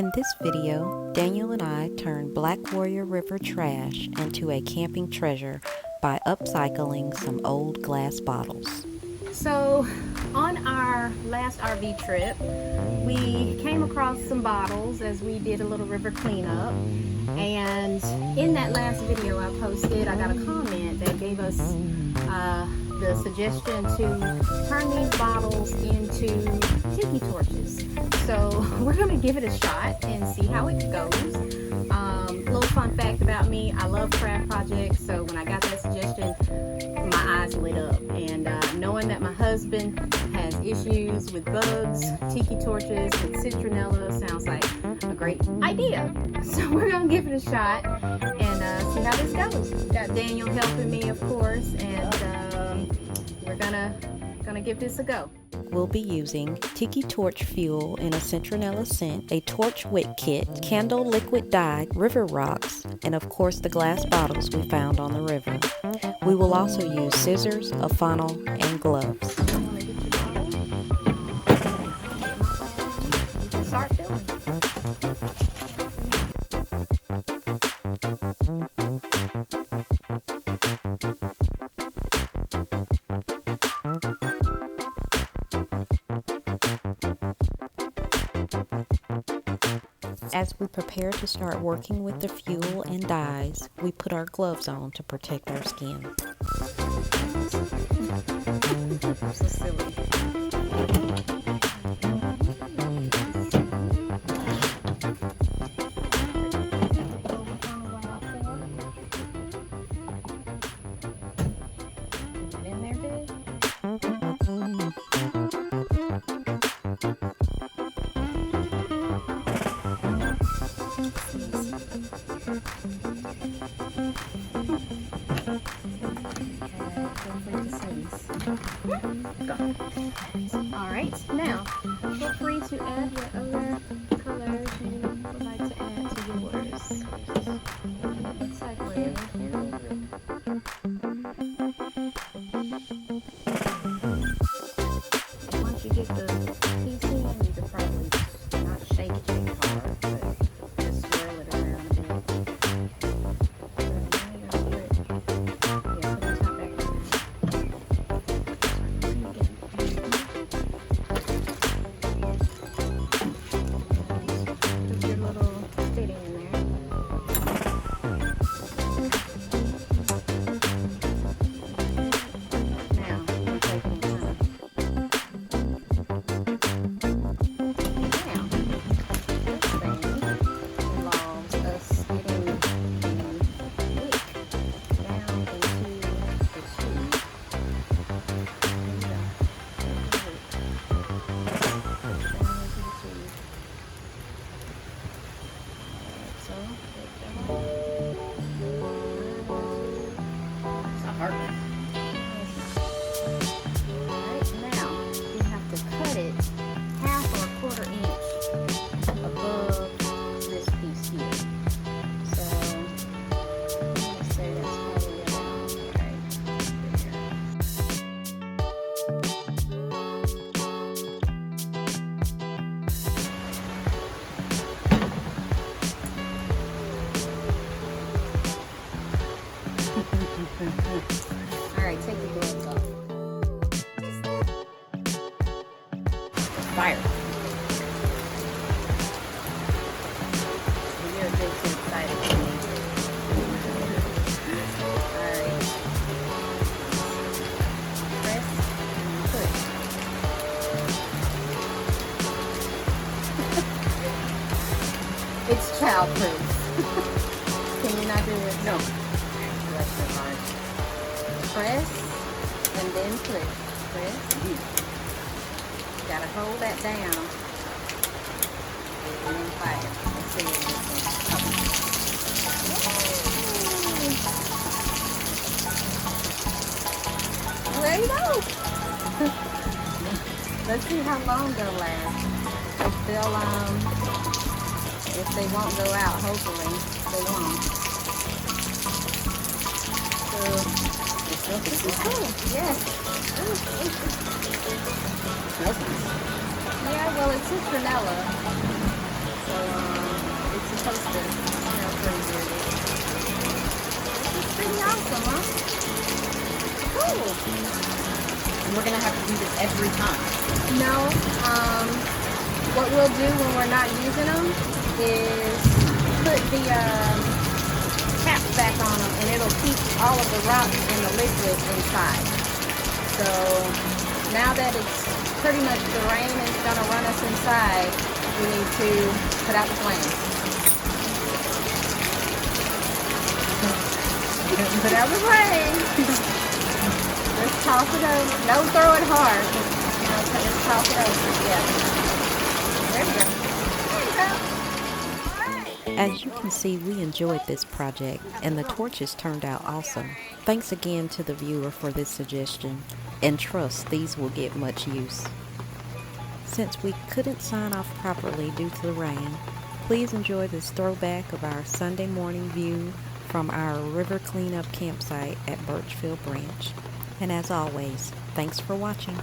In this video, Daniel and I turned Black Warrior River trash into a camping treasure by upcycling some old glass bottles. So on our last RV trip, we came across some bottles as we did a little river cleanup, and in that last video I posted, I got a comment that gave us the suggestion to turn these bottles into tiki torches. So we're going to give it a shot and see how it goes. Little fun fact about me, I love craft projects, so when I got that suggestion, my eyes lit up. And knowing that my husband has issues with bugs, tiki torches with citronella sounds like a great idea. So we're going to give it a shot and see how this goes. Got Daniel helping me, of course, and we're gonna give this a go. We'll be using tiki torch fuel in a citronella scent, a torch wick kit, candle liquid dye, river rocks, and of course the glass bottles we found on the river. We will also use scissors, a funnel, and gloves. Start filling. As we prepare to start working with the fuel and dyes, we put our gloves on to protect our skin. So silly. In there, babe? Alright, now feel free to add what other colors you would like to add to yours. Looks like red. Once you get the piece in, you can probably not shake it hard, but just swirl it around a bit. Alright, take the gloves off. Fire. You're a bit too excited for me. Alright. Press and push. It's childproof. Can you not do it? No. Press and then push. Press. You gotta hold that down and then fire. Let's see what this is. There you go. Let's see how long they'll last. If they won't go out, hopefully they won't. This is cool. Yes. Yeah, well, it's citronella. So it's supposed to smell pretty good. It's pretty awesome, huh? Cool. And we're gonna have to do this every time. No, what we'll do when we're not using them is put the caps back on them, and it'll keep all of the rocks and the liquid inside. So now that it's pretty much the rain is gonna run us inside, we need to put out the flames. Put out the flames. Let's toss it over. Don't throw it hard. Let's toss it over. Yeah. There we go. There you go. All right. As you can see, we enjoyed this project, and the torches turned out awesome. Thanks again to the viewer for this suggestion, and trust these will get much use. Since we couldn't sign off properly due to the rain, please enjoy this throwback of our Sunday morning view from our river cleanup campsite at Burchfield Branch. And as always, thanks for watching.